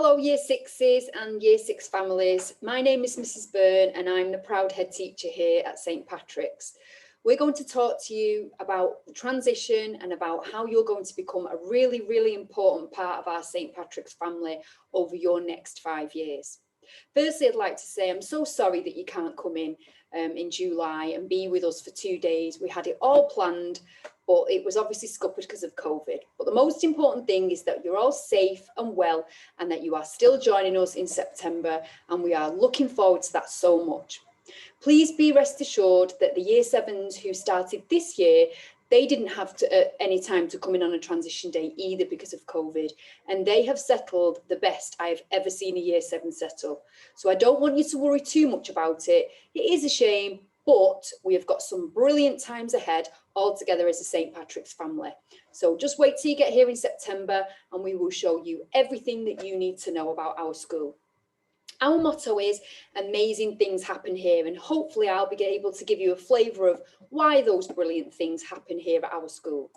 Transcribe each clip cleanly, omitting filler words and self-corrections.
Hello Year Sixes and Year Six families. My name is Mrs Byrne and I'm the proud head teacher here at St Patrick's. We're going to talk to you about the transition and about how you're going to become a really important part of our St Patrick's family over your next 5 years. Firstly, I'd like to say I'm so sorry that you can't come in July and be with us for 2 days. We had it all planned, but it was obviously scuppered because of COVID. But the most important thing is that you're all safe and well and that you are still joining us in September, and we are looking forward to that so much. Please be rest assured that the Year Sevens who started this year, they didn't have any time to come in on a transition day either because of COVID, and they have settled the best I have ever seen a Year 7 settle. So I don't want you to worry too much about it. It is a shame, but we have got some brilliant times ahead all together as a St Patrick's family. So just wait till you get here in September and we will show you everything that you need to know about our school. Our motto is amazing things happen here, and hopefully I'll be able to give you a flavour of why those brilliant things happen here at our school.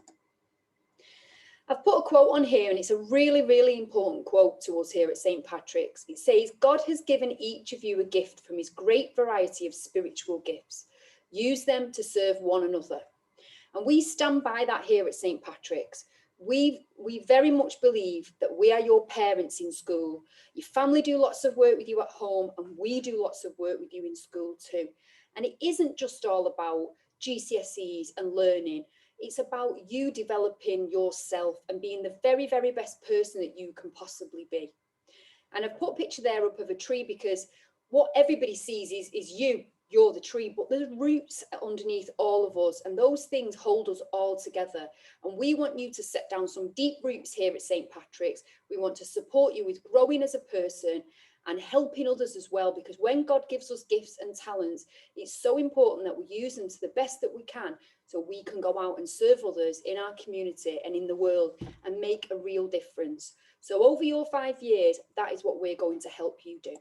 I've put a quote on here, and it's a really important quote to us here at St Patrick's. It says, "God has given each of you a gift from his great variety of spiritual gifts. Use them to serve one another." And we stand by that here at St Patrick's. We very much believe that we are your parents in school. Your family do lots of work with you at home, and we do lots of work with you in school too. And it isn't just all about GCSEs and learning. It's about you developing yourself and being the very best person that you can possibly be. And I've put a picture there up of a tree because what everybody sees is you. You're the tree, but there's roots underneath all of us, and those things hold us all together. And we want you to set down some deep roots here at St Patrick's. We want to support you with growing as a person and helping others as well, because when God gives us gifts and talents, it's so important that we use them to the best that we can, so we can go out and serve others in our community and in the world and make a real difference. So over your 5 years, that is what we're going to help you do.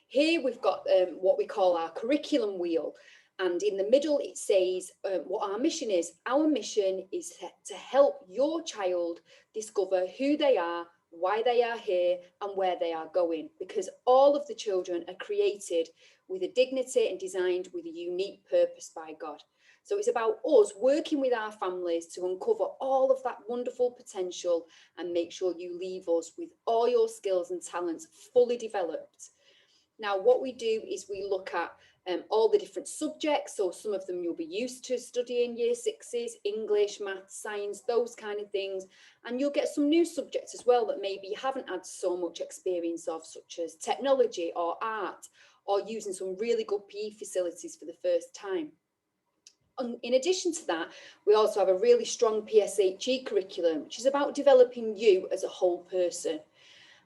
Here we've got what we call our curriculum wheel, and in the middle it says what our mission is. Our mission is to help your child discover who they are, why they are here, and where they are going, because all of the children are created with a dignity and designed with a unique purpose by God. So it's about us working with our families to uncover all of that wonderful potential and make sure you leave us with all your skills and talents fully developed. Now, what we do is we look at all the different subjects. So some of them you'll be used to studying Year Sixes, English, maths, science, those kind of things. And you'll get some new subjects as well that maybe you haven't had so much experience of, such as technology or art, or using some really good PE facilities for the first time. And in addition to that, we also have a really strong PSHE curriculum, which is about developing you as a whole person.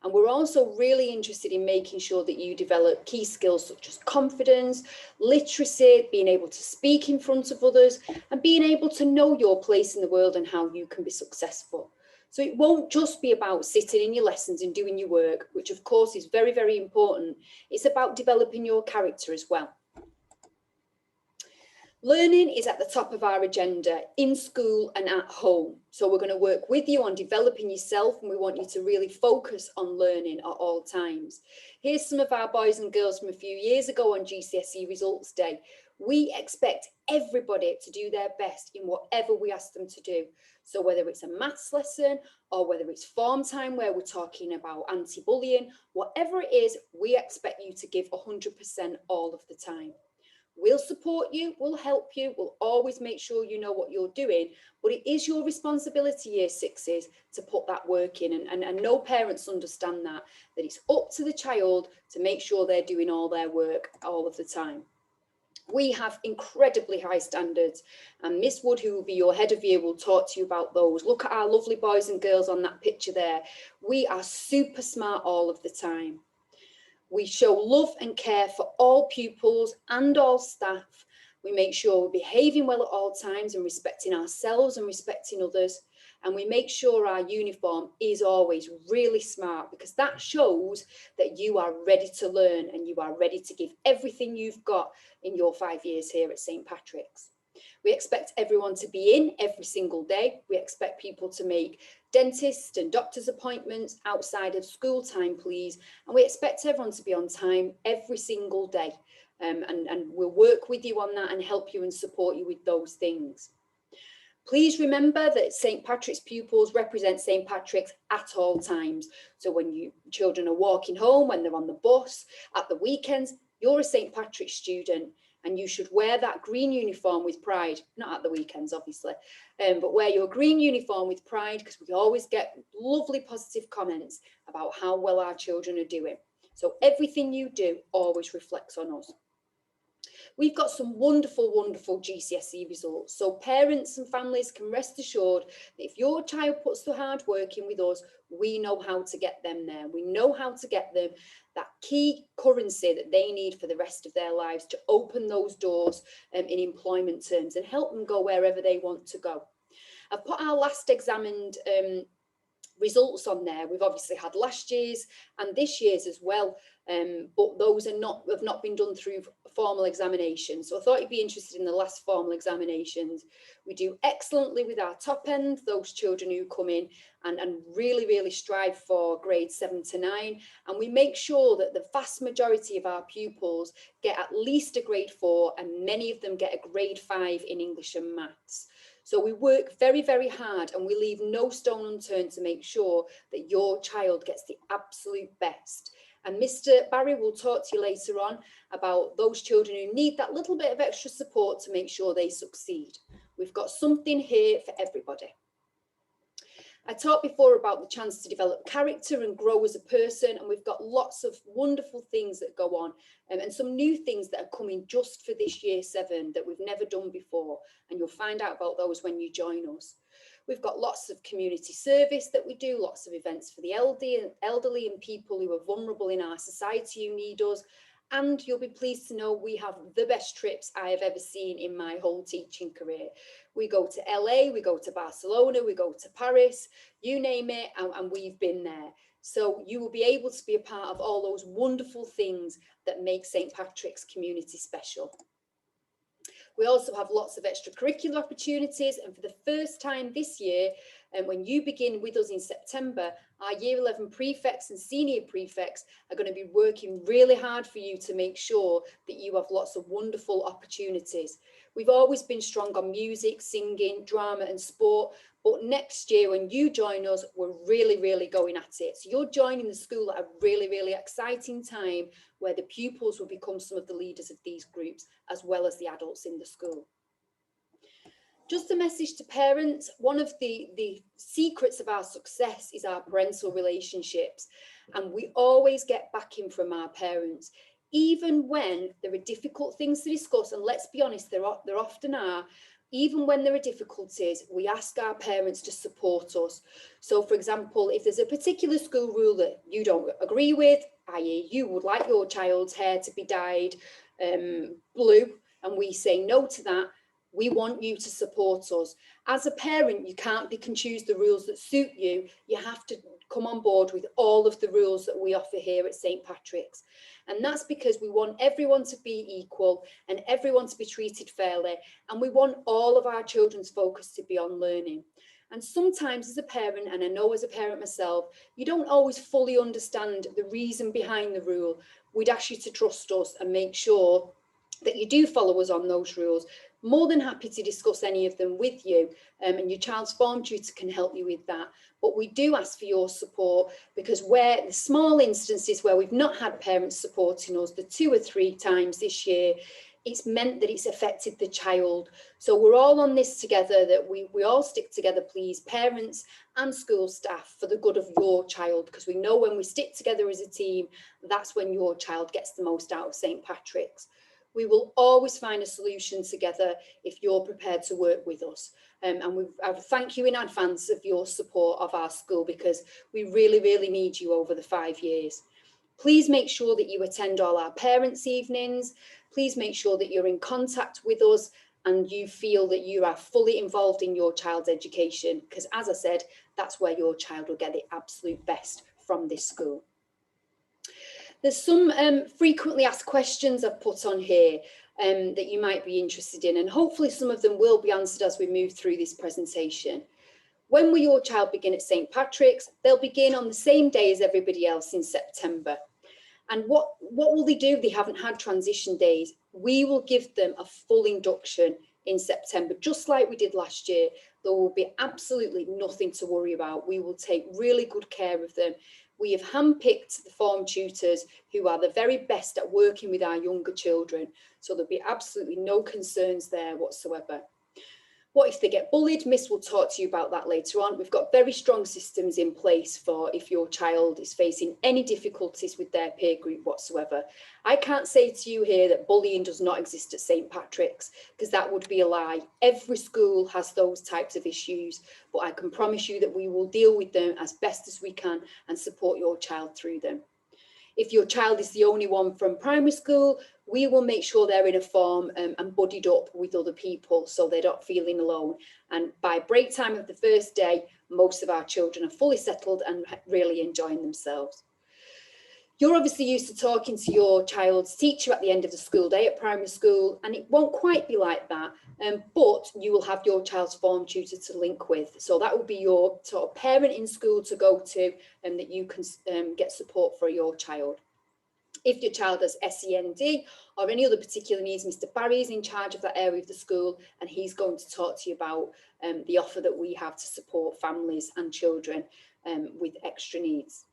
And we're also really interested in making sure that you develop key skills such as confidence, literacy, being able to speak in front of others, and being able to know your place in the world and how you can be successful. So it won't just be about sitting in your lessons and doing your work, which of course is very important. It's about developing your character as well. Learning is at the top of our agenda in school and at home. So we're going to work with you on developing yourself, and we want you to really focus on learning at all times. Here's some of our boys and girls from a few years ago on GCSE Results Day. We expect everybody to do their best in whatever we ask them to do. So whether it's a maths lesson or whether it's form time where we're talking about anti-bullying, whatever it is, we expect you to give 100% all of the time. We'll support you, we'll help you, we'll always make sure you know what you're doing, but it is your responsibility, Year Sixes, to put that work in, and no parents understand that it's up to the child to make sure they're doing all their work all of the time. We have incredibly high standards, and Miss Wood, who will be your head of year, will talk to you about those. Look at our lovely boys and girls on that picture there. We are super smart all of the time. We show love and care for all pupils and all staff. We make sure we're behaving well at all times and respecting ourselves and respecting others. And we make sure our uniform is always really smart, because that shows that you are ready to learn and you are ready to give everything you've got in your 5 years here at St Patrick's. We expect everyone to be in every single day. We expect people to make dentist and doctor's appointments outside of school time, please. And we expect everyone to be on time every single day. And we'll work with you on that and help you and support you with those things. Please remember that St. Patrick's pupils represent St. Patrick's at all times. So when children are walking home, when they're on the bus, at the weekends, you're a St. Patrick's student and you should wear that green uniform with pride. Not at the weekends, obviously, but wear your green uniform with pride, because we always get lovely positive comments about how well our children are doing. So everything you do always reflects on us. We've got some wonderful, wonderful GCSE results. So parents and families can rest assured that if your child puts the hard work in with us, we know how to get them there. We know how to get them that key currency that they need for the rest of their lives to open those doors in employment terms and help them go wherever they want to go. I've put our last examined results on there. We've obviously had last year's and this year's as well, but those have not been done through formal examinations. So I thought you'd be interested in the last formal examinations. We do excellently with our top end, those children who come in and really, really strive for grades 7 to 9. And we make sure that the vast majority of our pupils get at least a grade 4 and many of them get a grade 5 in English and maths. So we work very, very hard and we leave no stone unturned to make sure that your child gets the absolute best. And Mr. Barry will talk to you later on about those children who need that little bit of extra support to make sure they succeed. We've got something here for everybody. I talked before about the chance to develop character and grow as a person, and we've got lots of wonderful things that go on and some new things that are coming just for this year 7 that we've never done before, and you'll find out about those when you join us. We've got lots of community service that we do, lots of events for the elderly and people who are vulnerable in our society who need us. And you'll be pleased to know we have the best trips I have ever seen in my whole teaching career. We go to LA, we go to Barcelona, we go to Paris, you name it, and we've been there. So you will be able to be a part of all those wonderful things that make St. Patrick's community special. We also have lots of extracurricular opportunities, and for the first time this year, and when you begin with us in September, our Year 11 prefects and senior prefects are going to be working really hard for you to make sure that you have lots of wonderful opportunities. We've always been strong on music, singing, drama and sport, but next year when you join us, we're really, really going at it. So you're joining the school at a really, really exciting time where the pupils will become some of the leaders of these groups, as well as the adults in the school. Just a message to parents, one of the secrets of our success is our parental relationships. And we always get backing from our parents, even when there are difficult things to discuss. And let's be honest, there often are. Even when there are difficulties, we ask our parents to support us. So, for example, if there's a particular school rule that you don't agree with, i.e. you would like your child's hair to be dyed blue, and we say no to that, we want you to support us. As a parent, you can't pick and choose the rules that suit you. You have to come on board with all of the rules that we offer here at St. Patrick's. And that's because we want everyone to be equal and everyone to be treated fairly. And we want all of our children's focus to be on learning. And sometimes as a parent, and I know as a parent myself, you don't always fully understand the reason behind the rule. We'd ask you to trust us and make sure that you do follow us on those rules. More than happy to discuss any of them with you, and your child's form tutor can help you with that. But we do ask for your support, because where the small instances where we've not had parents supporting us, the 2 or 3 times this year, it's meant that it's affected the child. So we're all on this together, that we all stick together, please, parents and school staff, for the good of your child, because we know when we stick together as a team, that's when your child gets the most out of St. Patrick's. We will always find a solution together if you're prepared to work with us. And I thank you in advance of your support of our school, because we really, really need you over the 5 years. Please make sure that you attend all our parents' evenings. Please make sure that you're in contact with us and you feel that you are fully involved in your child's education, because as I said, that's where your child will get the absolute best from this school. There's some frequently asked questions I've put on here. that you might be interested in, and hopefully some of them will be answered as we move through this presentation. When will your child begin at St. Patrick's? They'll begin on the same day as everybody else in September. And what will they do if they haven't had transition days? We will give them a full induction in September, just like we did last year. There will be absolutely nothing to worry about. We will take really good care of them. We have handpicked the form tutors who are the very best at working with our younger children. So there'll be absolutely no concerns there whatsoever. What if they get bullied? Miss will talk to you about that later on. We've got very strong systems in place for if your child is facing any difficulties with their peer group whatsoever. I can't say to you here that bullying does not exist at St. Patrick's, because that would be a lie. Every school has those types of issues, but I can promise you that we will deal with them as best as we can and support your child through them. If your child is the only one from primary school, we will make sure they're in a form and buddied up with other people so they're not feeling alone. And by break time of the first day, most of our children are fully settled and really enjoying themselves. You're obviously used to talking to your child's teacher at the end of the school day at primary school, and it won't quite be like that, but you will have your child's form tutor to link with. So that will be your sort of parent in school to go to, and that you can get support for your child. If your child has SEND or any other particular needs, Mr. Barry is in charge of that area of the school, and he's going to talk to you about the offer that we have to support families and children with extra needs.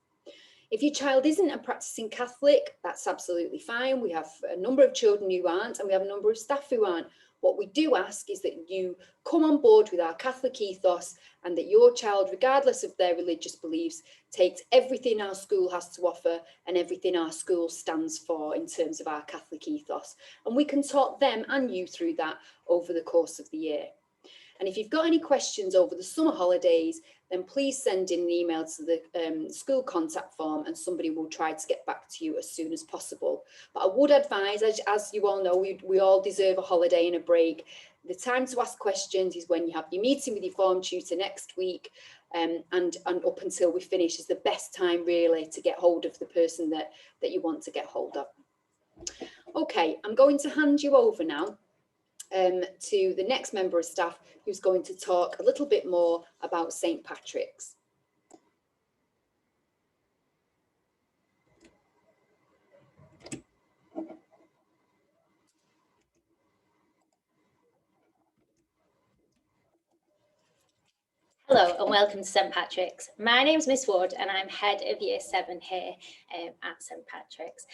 If your child isn't a practicing Catholic, that's absolutely fine. We have a number of children who aren't, and we have a number of staff who aren't. What we do ask is that you come on board with our Catholic ethos, and that your child, regardless of their religious beliefs, takes everything our school has to offer and everything our school stands for in terms of our Catholic ethos. And we can talk them and you through that over the course of the year. And if you've got any questions over the summer holidays, then please send in an email to the school contact form, and somebody will try to get back to you as soon as possible. But I would advise, as you all know, we all deserve a holiday and a break. The time to ask questions is when you have your meeting with your form tutor next week, and up until we finish is the best time really to get hold of the person that you want to get hold of. Okay, I'm going to hand you over now to the next member of staff, who's going to talk a little bit more about St. Patrick's. Hello and welcome to St. Patrick's. My name's Miss Wood and I'm Head of Year 7 here at St. Patrick's.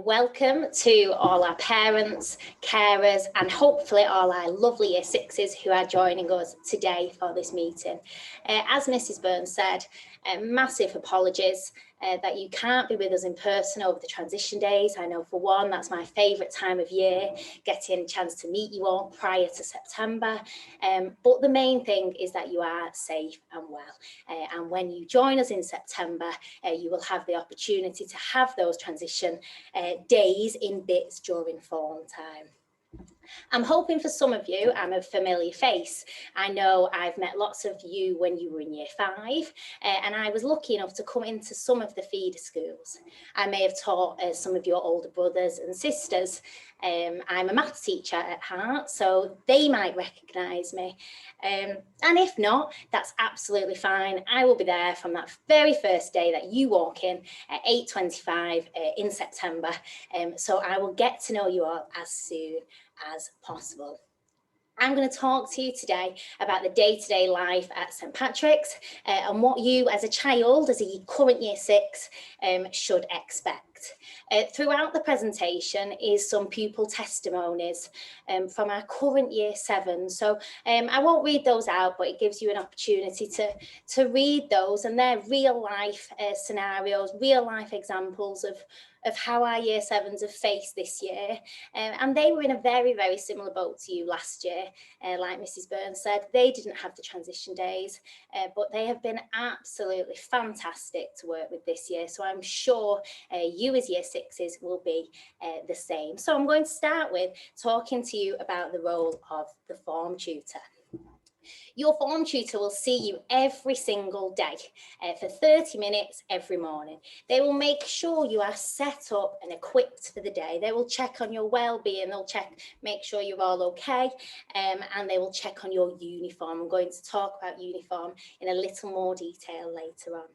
Welcome to all our parents, carers and hopefully all our lovely Year 6s who are joining us today for this meeting. As Mrs. Burns said, massive apologies that you can't be with us in person over the transition days. I know for one, that's my favourite time of year, getting a chance to meet you all prior to September. But the main thing is that you are safe and well. And when you join us in September, you will have the opportunity to have those transition days in bits during form time. I'm hoping for some of you, I'm a familiar face. I know I've met lots of you when you were in Year 5, and I was lucky enough to come into some of the feeder schools. I may have taught some of your older brothers and sisters. I'm a maths teacher at heart, so they might recognise me. And if not, that's absolutely fine. I will be there from that very first day that you walk in at 8:25 in September. So I will get to know you all as soon as possible. I'm going to talk to you today about the day-to-day life at St. Patrick's and what you as a child, as a current Year 6, should expect. Throughout the presentation is some pupil testimonies from our current Year 7. So I won't read those out, but it gives you an opportunity to read those, and they're real life scenarios, real life examples of how our Year 7s have faced this year. And they were in a very, very similar boat to you last year. Like Mrs. Burns said, they didn't have the transition days, but they have been absolutely fantastic to work with this year. So I'm sure you as Year 6s will be the same. So I'm going to start with talking to you about the role of the form tutor. Your form tutor will see you every single day for 30 minutes every morning. They will make sure you are set up and equipped for the day. They will check on your well-being, they'll make sure you're all okay, and they will check on your uniform. I'm going to talk about uniform in a little more detail later on.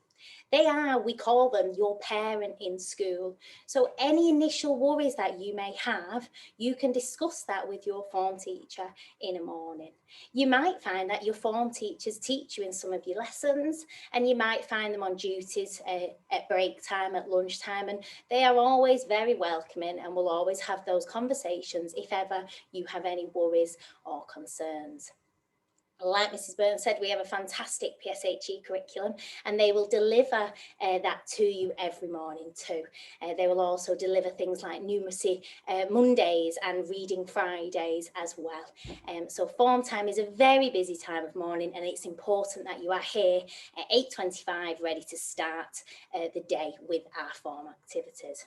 They are, we call them, your parent in school. So any initial worries that you may have, you can discuss that with your form teacher in a morning. You might find that your form teachers teach you in some of your lessons, and you might find them on duties at break time, at lunchtime, and they are always very welcoming and will always have those conversations if ever you have any worries or concerns. Like Mrs. Byrne said, we have a fantastic PSHE curriculum, and they will deliver that to you every morning too. They will also deliver things like numeracy Mondays and reading Fridays as well. So form time is a very busy time of morning, and it's important that you are here at 8:25 ready to start the day with our form activities.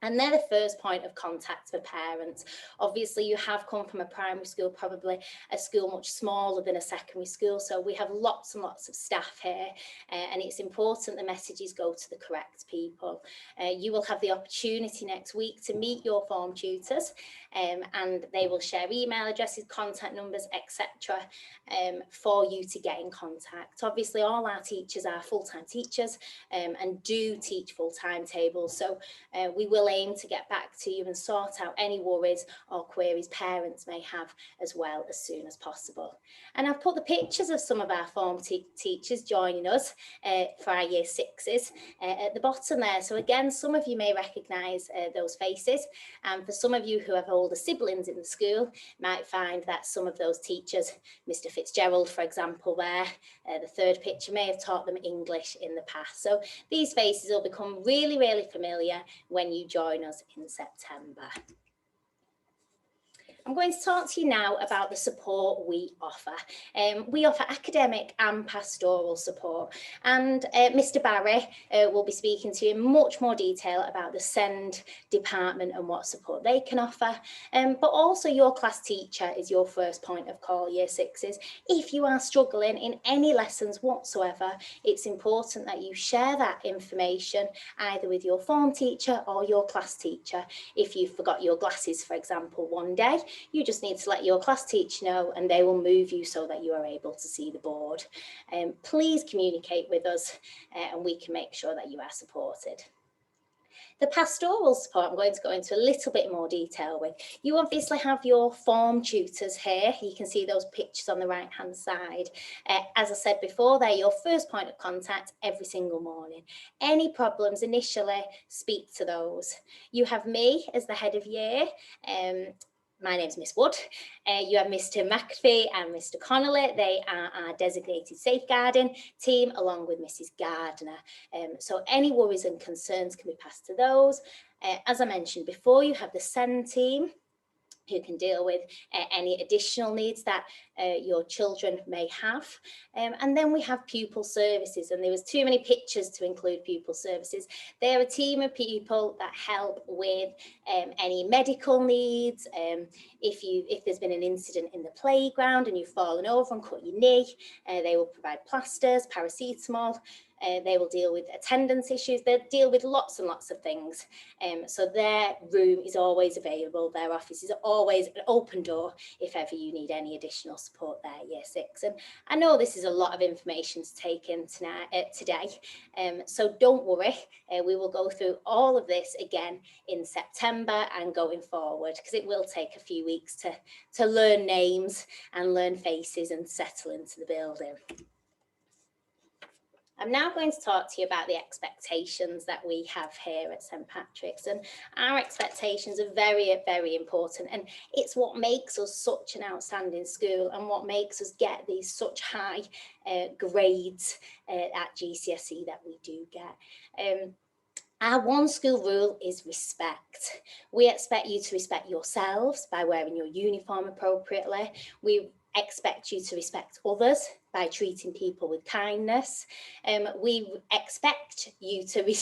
And they're the first point of contact for parents. Obviously, you have come from a primary school, probably a school much smaller than a secondary school. So we have lots and lots of staff here, and it's important the messages go to the correct people. You will have the opportunity next week to meet your form tutors, and they will share email addresses, contact numbers, etc. For you to get in contact. Obviously, all our teachers are full-time teachers and do teach full timetables. So we will aim to get back to you and sort out any worries or queries parents may have as well as soon as possible. And I've put the pictures of some of our form teachers joining us for our year sixes at the bottom there. So again, some of you may recognise those faces, and for some of you who have older siblings in the school, might find that some of those teachers, Mr. Fitzgerald, for example, there, the third picture, may have taught them English in the past. So these faces will become really, really familiar when you join us in September. I'm going to talk to you now about the support we offer. We offer academic and pastoral support, and Mr. Barry will be speaking to you in much more detail about the SEND department and what support they can offer, but also your class teacher is your first point of call, year sixes. If you are struggling in any lessons whatsoever, it's important that you share that information either with your form teacher or your class teacher. If you forgot your glasses, for example, one day, you just need to let your class teacher know, and they will move you so that you are able to see the board. Please communicate with us and we can make sure that you are supported. The pastoral support I'm going to go into a little bit more detail with. You obviously have your form tutors here. You can see those pictures on the right hand side. As I said before, they're your first point of contact every single morning. Any problems initially, speak to those. You have me as the head of year. My name's Miss Wood. You have Mr. McAfee and Mr. Connolly. They are our designated safeguarding team, along with Mrs. Gardner. So any worries and concerns can be passed to those. As I mentioned before, you have the SEND team, who can deal with any additional needs that your children may have. And then we have pupil services, and there was too many pictures to include pupil services. They're a team of people that help with any medical needs. If there's been an incident in the playground and you've fallen over and cut your knee, they will provide plasters, paracetamol. They will deal with attendance issues. They deal with lots and lots of things. So their room is always available. Their office is always an open door if ever you need any additional support there, year six. And I know this is a lot of information to take in today. So don't worry. We will go through all of this again in September and going forward, because it will take a few weeks to learn names and learn faces and settle into the building. I'm now going to talk to you about the expectations that we have here at St. Patrick's, and our expectations are very, very important, and it's what makes us such an outstanding school and what makes us get these such high grades at GCSE that we do get. Our one school rule is respect. We expect you to respect yourselves by wearing your uniform appropriately. We expect you to respect others by treating people with kindness. We expect you to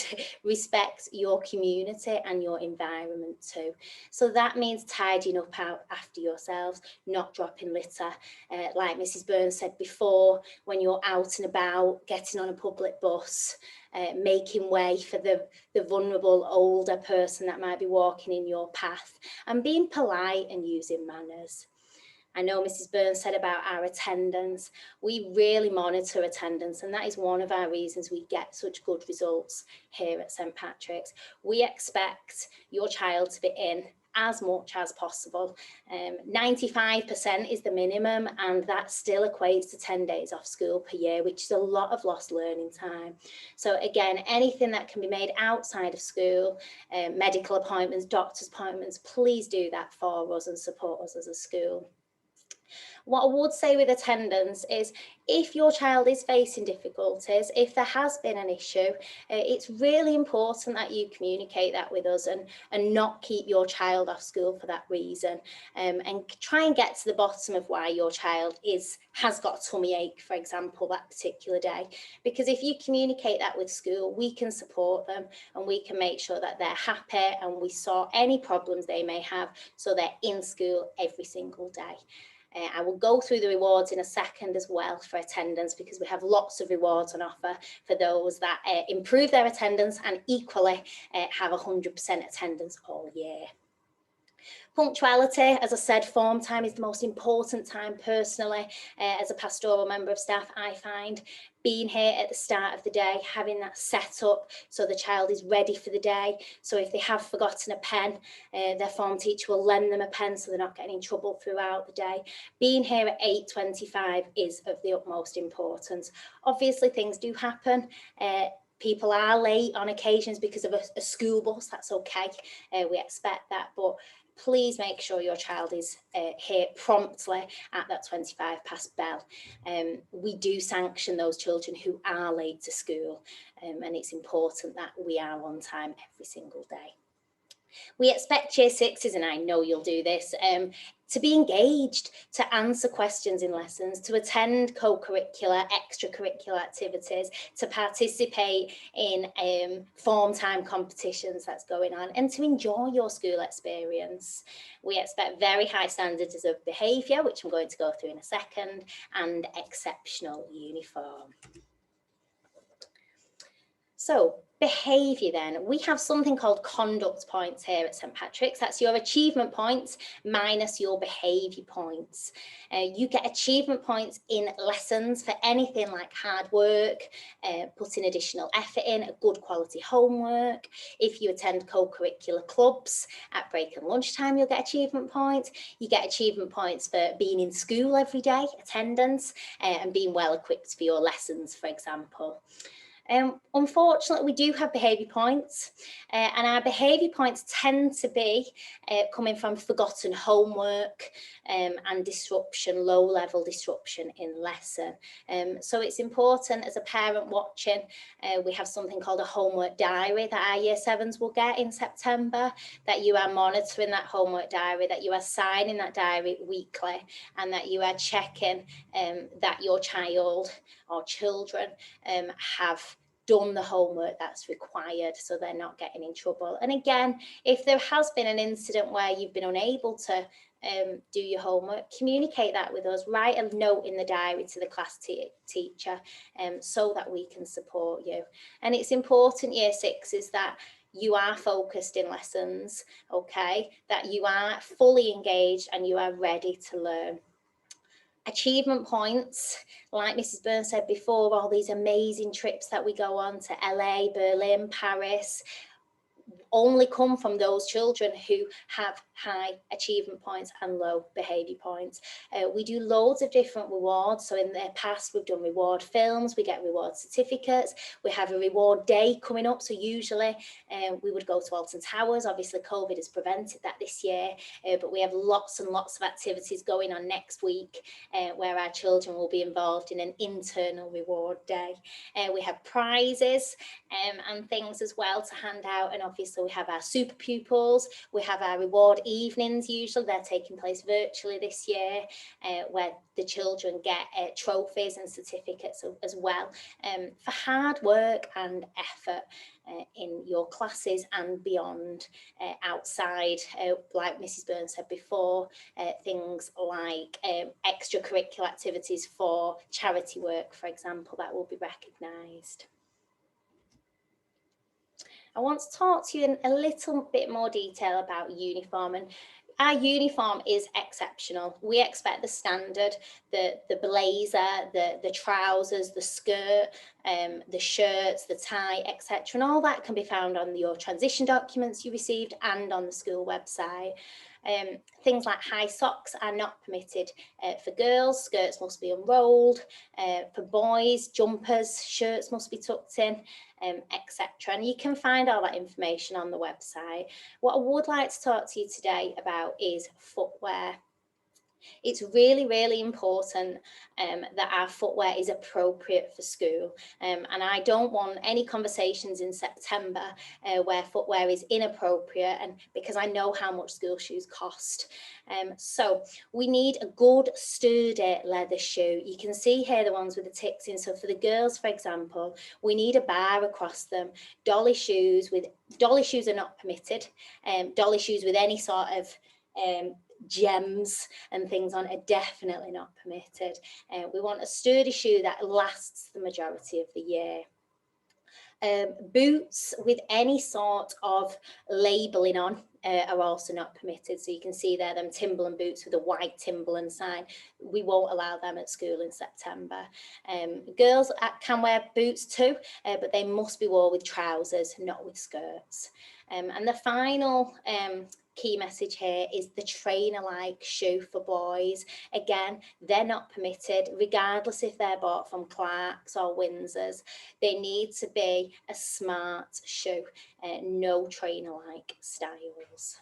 respect your community and your environment too. So that means tidying up out after yourselves, not dropping litter. Like Mrs. Burns said before, when you're out and about, getting on a public bus, making way for the vulnerable older person that might be walking in your path, and being polite and using manners. I know Mrs. Burns said about our attendance. We really monitor attendance, and that is one of our reasons we get such good results here at St. Patrick's. We expect your child to be in as much as possible. 95% is the minimum, and that still equates to 10 days off school per year, which is a lot of lost learning time. So again, anything that can be made outside of school, medical appointments, doctor's appointments, please do that for us and support us as a school. What I would say with attendance is, if your child is facing difficulties, if there has been an issue, it's really important that you communicate that with us and not keep your child off school for that reason, and try and get to the bottom of why your child has got a tummy ache, for example, that particular day. Because if you communicate that with school, we can support them and we can make sure that they're happy, and we sort any problems they may have so they're in school every single day. I will go through the rewards in a second as well for attendance, because we have lots of rewards on offer for those that improve their attendance and equally have 100% attendance all year. Punctuality, as I said, form time is the most important time personally. As a pastoral member of staff, I find being here at the start of the day, having that set up so the child is ready for the day. So if they have forgotten a pen, their form teacher will lend them a pen so they're not getting in trouble throughout the day. Being here at 8:25 is of the utmost importance. Obviously, things do happen. People are late on occasions because of a school bus. That's okay. We expect that, but please make sure your child is here promptly at that 25 past bell. We do sanction those children who are late to school, and it's important that we are on time every single day. We expect Year 6s, and I know you'll do this, to be engaged, to answer questions in lessons, to attend co-curricular, extracurricular activities, to participate in form time competitions that's going on, and to enjoy your school experience. We expect very high standards of behaviour, which I'm going to go through in a second, and exceptional uniform. So, behaviour then. We have something called conduct points here at St. Patrick's. That's your achievement points minus your behaviour points. You get achievement points in lessons for anything like hard work, putting additional effort in, a good quality homework. If you attend co-curricular clubs at break and lunchtime, you'll get achievement points. You get achievement points for being in school every day, attendance, and being well equipped for your lessons, for example. Unfortunately, we do have behaviour points, and our behaviour points tend to be coming from forgotten homework and disruption, low-level disruption in lesson. So it's important as a parent watching, we have something called a homework diary that our Year 7s will get in September, that you are monitoring that homework diary, that you are signing that diary weekly, and that you are checking that your child or children have done the homework that's required, so they're not getting in trouble. And again, if there has been an incident where you've been unable to do your homework, communicate that with us, write a note in the diary to the class teacher so that we can support you. And it's important, Year 6, is that you are focused in lessons, okay, that you are fully engaged and you are ready to learn. Achievement points, like Mrs. Burns said before, all these amazing trips that we go on to LA, Berlin, Paris, only come from those children who have high achievement points and low behaviour points. We do loads of different rewards. So in the past, we've done reward films, we get reward certificates, we have a reward day coming up. So usually we would go to Alton Towers. Obviously, COVID has prevented that this year, but we have lots and lots of activities going on next week where our children will be involved in an internal reward day. We have prizes and things as well to hand out, and obviously So we have our super pupils, we have our reward evenings, usually they're taking place virtually this year, where the children get trophies and certificates as well for hard work and effort in your classes and beyond, outside, like Mrs. Burns said before, things like extracurricular activities for charity work, for example, that will be recognised. I want to talk to you in a little bit more detail about uniform, and our uniform is exceptional. We expect the standard, the blazer, the trousers, the skirt, the shirts, the tie, etc. And all that can be found on your transition documents you received and on the school website. Things like high socks are not permitted for girls. Skirts must be unrolled. For boys, jumpers, shirts must be tucked in, etc. And you can find all that information on the website. What I would like to talk to you today about is footwear. It's really, really important that our footwear is appropriate for school. And I don't want any conversations in September where footwear is inappropriate, and because I know how much school shoes cost. So we need a good, sturdy leather shoe. You can see here the ones with the ticks in. So for the girls, for example, we need a bar across them. Dolly shoes are not permitted. Dolly shoes with any sort of gems and things on are definitely not permitted. We want a sturdy shoe that lasts the majority of the year. Boots with any sort of labelling on are also not permitted. So you can see there them Timberland boots with a white Timberland sign. We won't allow them at school in September. Girls can wear boots too, but they must be worn with trousers, not with skirts. And the final key message here is the trainer-like shoe for boys. Again, they're not permitted, regardless if they're bought from Clark's or Windsor's. They need to be a smart shoe, no trainer-like styles.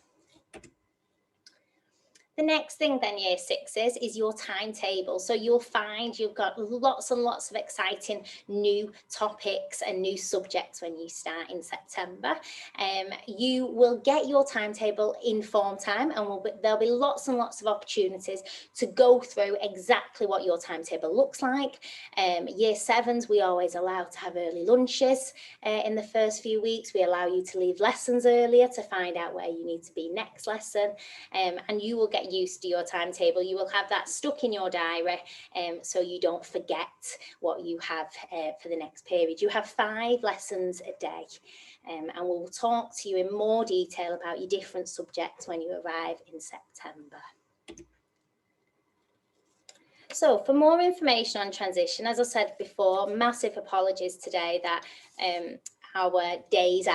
The next thing then, year sixes, is your timetable. So you'll find you've got lots and lots of exciting new topics and new subjects when you start in September. You will get your timetable in form time, and there'll be lots and lots of opportunities to go through exactly what your timetable looks like. Year sevens, we always allow to have early lunches. In the first few weeks, we allow you to leave lessons earlier to find out where you need to be next lesson, and you will get used to your timetable. You will have that stuck in your diary, so you don't forget what you have for the next period. You have 5 lessons a day, and we'll talk to you in more detail about your different subjects when you arrive in September. So for more information on transition, as I said before, massive apologies today that our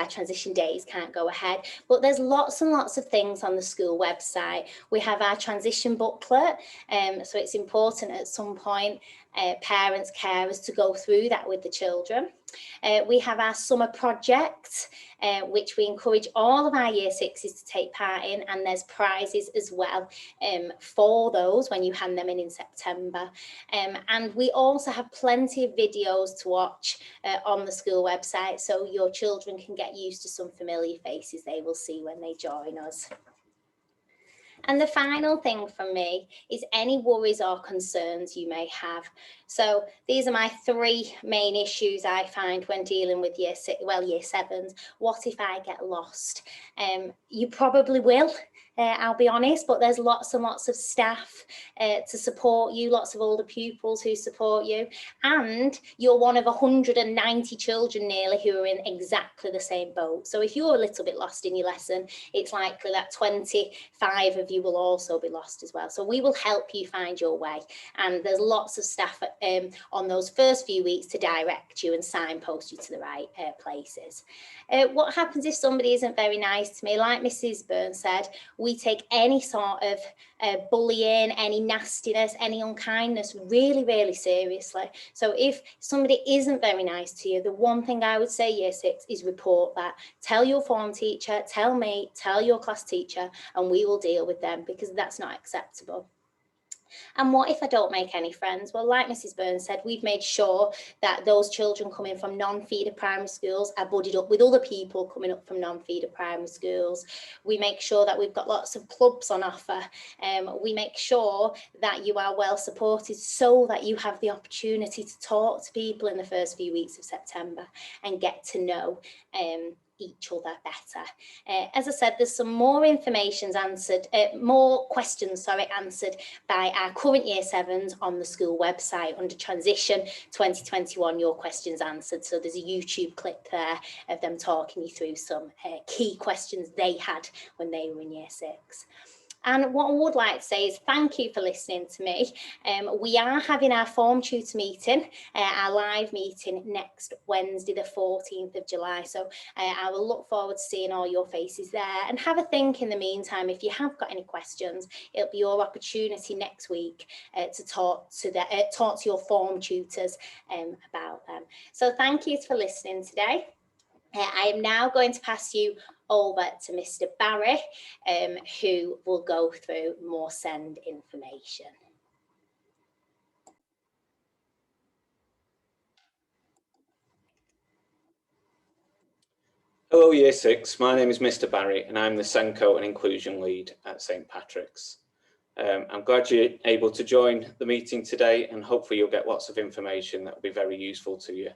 transition days can't go ahead, but there's lots and lots of things on the school website. We have our transition booklet, so it's important at some point parents, carers to go through that with the children. We have our summer project, which we encourage all of our year sixes to take part in, and there's prizes as well for those when you hand them in September. And we also have plenty of videos to watch on the school website, so your children can get used to some familiar faces they will see when they join us. And the final thing from me is any worries or concerns you may have. So these are my 3 main issues I find when dealing with year sevens. What if I get lost? You probably will. I'll be honest, but there's lots and lots of staff to support you, lots of older pupils who support you, and you're one of 190 children nearly who are in exactly the same boat. So if you're a little bit lost in your lesson, it's likely that 25 of you will also be lost as well. So we will help you find your way, and there's lots of staff on those first few weeks to direct you and signpost you to the right places. What happens if somebody isn't very nice to me? Like Mrs. Burns said, we take any sort of bullying, any nastiness, any unkindness really, really seriously. So if somebody isn't very nice to you, the one thing I would say year 6 is report that. Tell your form teacher, tell me, tell your class teacher, and we will deal with them, because that's not acceptable. And what if I don't make any friends? Well, like Mrs. Burns said, we've made sure that those children coming from non-feeder primary schools are buddied up with other people coming up from non-feeder primary schools. We make sure that we've got lots of clubs on offer. We make sure that you are well supported so that you have the opportunity to talk to people in the first few weeks of September and get to know each other better. As I said, there's some more information answered, more questions, answered by our current year 7s on the school website under Transition 2021, your questions answered. So there's a YouTube clip there of them talking you through some key questions they had when they were in year 6. And what I would like to say is thank you for listening to me. We are having our form tutor meeting, our live meeting next Wednesday, the 14th of July. So I will look forward to seeing all your faces there, and have a think in the meantime. If you have got any questions, it'll be your opportunity next week to talk to your form tutors about them. So thank you for listening today. I am now going to pass you over to Mr. Barry, who will go through more SEND information. Hello Year 6, my name is Mr. Barry and I'm the SENCO and Inclusion Lead at St Patrick's. I'm glad you're able to join the meeting today, and hopefully you'll get lots of information that will be very useful to you.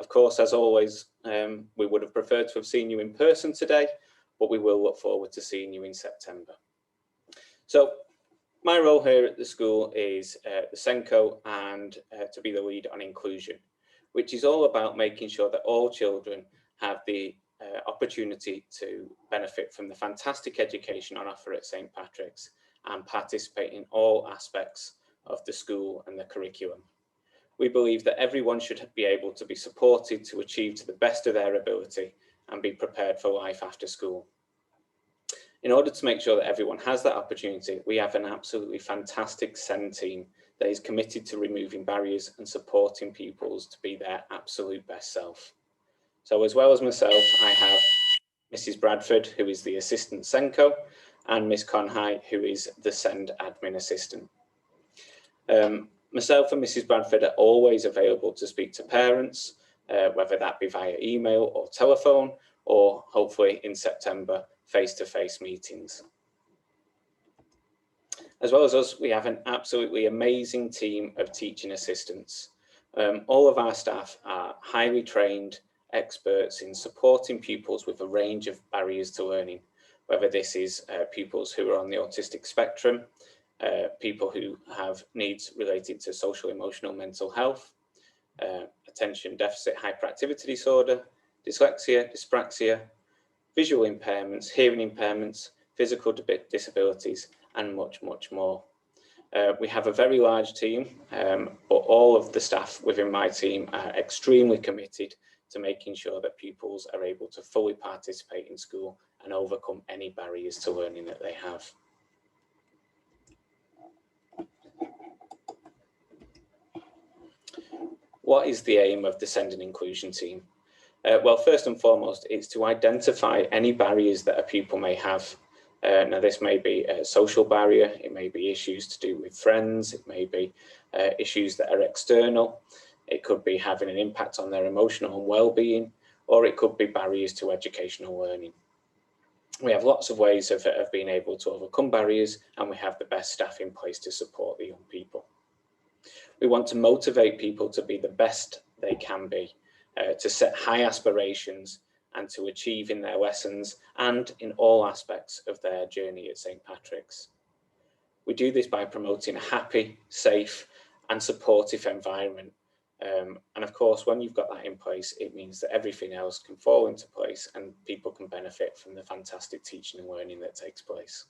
Of course, as always, we would have preferred to have seen you in person today, but we will look forward to seeing you in September. So my role here at the school is the SENCO and to be the lead on inclusion, which is all about making sure that all children have the opportunity to benefit from the fantastic education on offer at St Patrick's and participate in all aspects of the school and the curriculum. We believe that everyone should be able to be supported to achieve to the best of their ability and be prepared for life after school. In order to make sure that everyone has that opportunity, we have an absolutely fantastic SEND team that is committed to removing barriers and supporting pupils to be their absolute best self. So as well as myself, I have Mrs. Bradford, who is the Assistant SENCO, and Miss Conhigh, who is the SEND Admin Assistant. Myself and Mrs. Bradford are always available to speak to parents, whether that be via email or telephone, or hopefully in September, face-to-face meetings. As well as us, we have an absolutely amazing team of teaching assistants. All of our staff are highly trained experts in supporting pupils with a range of barriers to learning, whether this is pupils who are on the autistic spectrum, people who have needs related to social, emotional, mental health, attention deficit hyperactivity disorder, dyslexia, dyspraxia, visual impairments, hearing impairments, physical disabilities, and much, much more. We have a very large team, but all of the staff within my team are extremely committed to making sure that pupils are able to fully participate in school and overcome any barriers to learning that they have. What is the aim of the SEND and Inclusion team? Well, first and foremost, it's to identify any barriers that a pupil may have. Now, this may be a social barrier, it may be issues to do with friends, it may be issues that are external, it could be having an impact on their emotional and well-being, or it could be barriers to educational learning. We have lots of ways of being able to overcome barriers, and we have the best staff in place to support the young people. We want to motivate people to be the best they can be, to set high aspirations and to achieve in their lessons and in all aspects of their journey at St Patrick's. We do this by promoting a happy, safe and supportive environment. And of course, when you've got that in place, it means that everything else can fall into place and people can benefit from the fantastic teaching and learning that takes place.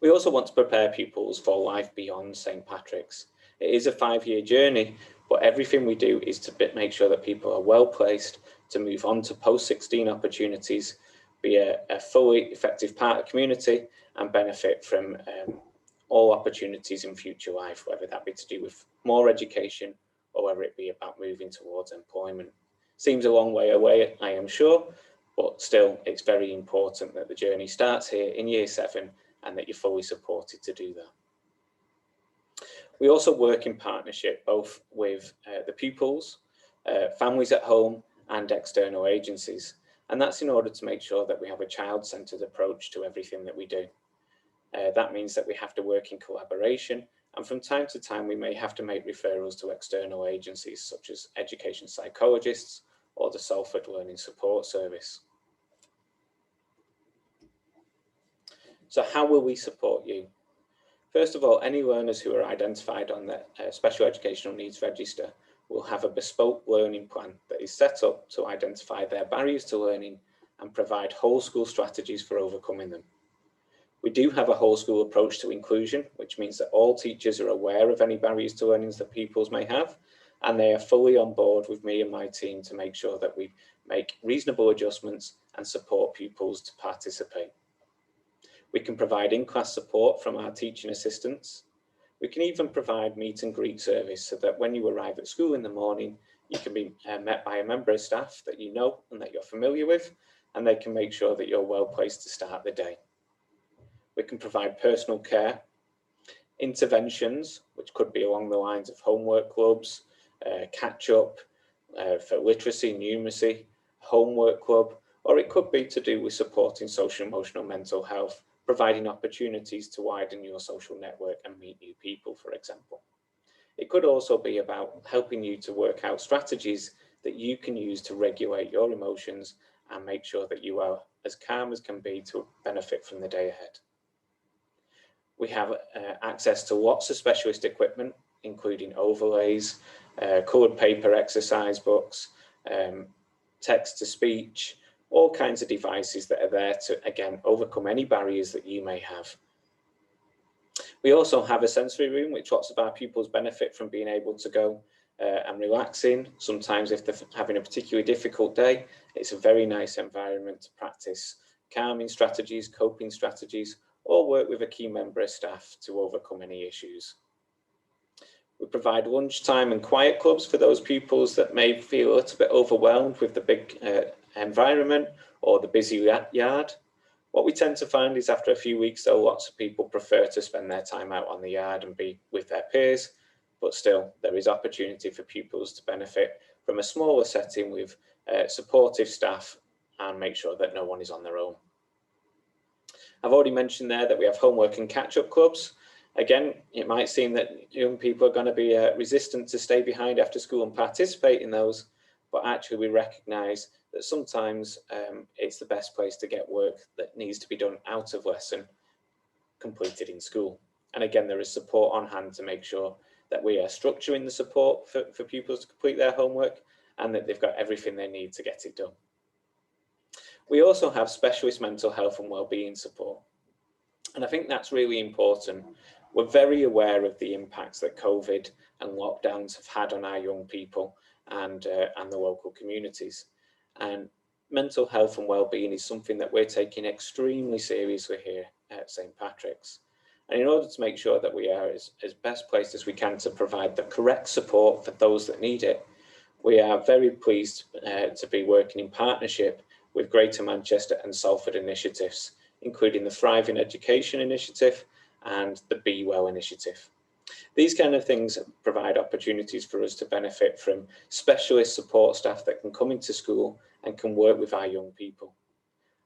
We also want to prepare pupils for life beyond St Patrick's. It is a 5-year journey, but everything we do is to make sure that people are well placed to move on to post-16 opportunities, be a fully effective part of the community and benefit from all opportunities in future life, whether that be to do with more education or whether it be about moving towards employment. Seems a long way away, I am sure, but still it's very important that the journey starts here in year 7 and that you're fully supported to do that. We also work in partnership both with the pupils, families at home and external agencies. And that's in order to make sure that we have a child-centred approach to everything that we do. That means that we have to work in collaboration, and from time to time we may have to make referrals to external agencies such as education psychologists or the Salford Learning Support Service. So how will we support you? First of all, any learners who are identified on the Special Educational Needs Register will have a bespoke learning plan that is set up to identify their barriers to learning and provide whole school strategies for overcoming them. We do have a whole school approach to inclusion, which means that all teachers are aware of any barriers to learning that pupils may have, and they are fully on board with me and my team to make sure that we make reasonable adjustments and support pupils to participate. We can provide in-class support from our teaching assistants. We can even provide meet and greet service so that when you arrive at school in the morning, you can be met by a member of staff that you know and that you're familiar with, and they can make sure that you're well placed to start the day. We can provide personal care, interventions, which could be along the lines of homework clubs, catch up for literacy, numeracy, homework club, or it could be to do with supporting social, emotional, mental health, providing opportunities to widen your social network and meet new people, for example. It could also be about helping you to work out strategies that you can use to regulate your emotions and make sure that you are as calm as can be to benefit from the day ahead. We have access to lots of specialist equipment, including overlays, coloured paper exercise books, text-to-speech, all kinds of devices that are there to, again, overcome any barriers that you may have. We also have a sensory room, which lots of our pupils benefit from being able to go and relax in. Sometimes if they're having a particularly difficult day, it's a very nice environment to practice calming strategies, coping strategies, or work with a key member of staff to overcome any issues. We provide lunchtime and quiet clubs for those pupils that may feel a little bit overwhelmed with the big environment or the busy yard. What we tend to find is after a few weeks, though, lots of people prefer to spend their time out on the yard and be with their peers, but still there is opportunity for pupils to benefit from a smaller setting with supportive staff and make sure that no one is on their own. I've already mentioned there that we have homework and catch-up clubs. Again, it might seem that young people are going to be resistant to stay behind after school and participate in those, but actually we recognise that sometimes it's the best place to get work that needs to be done out of lesson completed in school. And again, there is support on hand to make sure that we are structuring the support for pupils to complete their homework and that they've got everything they need to get it done. We also have specialist mental health and wellbeing support. And I think that's really important. We're very aware of the impacts that COVID and lockdowns have had on our young people and the local communities. And mental health and wellbeing is something that we're taking extremely seriously here at St. Patrick's. And in order to make sure that we are as best placed as we can to provide the correct support for those that need it, we are very pleased to be working in partnership with Greater Manchester and Salford initiatives, including the Thriving Education Initiative and the Be Well Initiative. These kind of things provide opportunities for us to benefit from specialist support staff that can come into school and can work with our young people.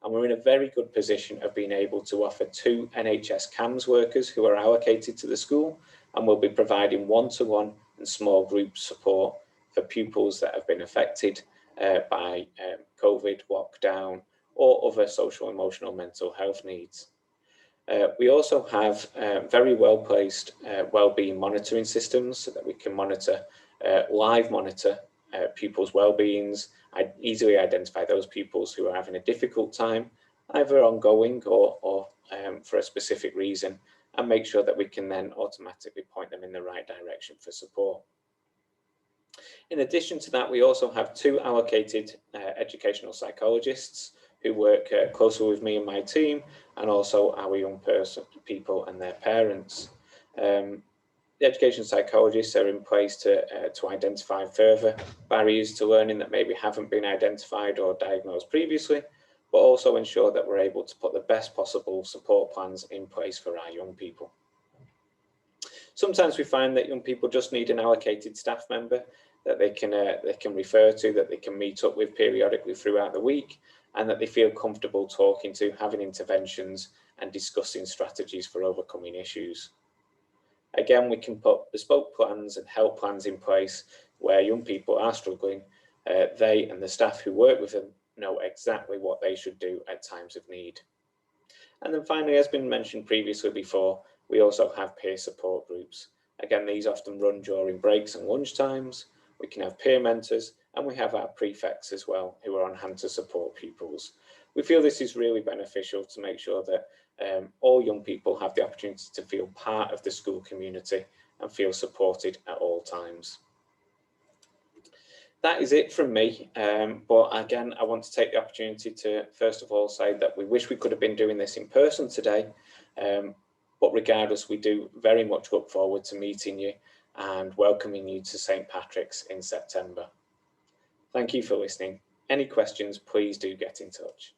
And we're in a very good position of being able to offer 2 NHS CAMHS workers who are allocated to the school, and we'll be providing one-to-one and small group support for pupils that have been affected by COVID, lockdown, or other social, emotional, mental health needs. We also have very well-placed wellbeing monitoring systems so that we can live monitor pupils' well-beings, easily identify those pupils who are having a difficult time, either ongoing or for a specific reason, and make sure that we can then automatically point them in the right direction for support. In addition to that, we also have 2 allocated educational psychologists who work closely with me and my team, and also our young people and their parents. The education psychologists are in place to identify further barriers to learning that maybe haven't been identified or diagnosed previously, but also ensure that we're able to put the best possible support plans in place for our young people. Sometimes we find that young people just need an allocated staff member that they can refer to, that they can meet up with periodically throughout the week, and that they feel comfortable talking to, having interventions and discussing strategies for overcoming issues. Again, we can put bespoke plans and help plans in place where young people are struggling. They and the staff who work with them know exactly what they should do at times of need. And then finally, as been mentioned previously before, we also have peer support groups. Again, these often run during breaks and lunch times. We can have peer mentors, and we have our prefects as well, who are on hand to support pupils. We feel this is really beneficial to make sure that all young people have the opportunity to feel part of the school community and feel supported at all times. That is it from me, but again, I want to take the opportunity to first of all say that we wish we could have been doing this in person today, but regardless, we do very much look forward to meeting you and welcoming you to St. Patrick's in September. Thank you for listening. Any questions, please do get in touch.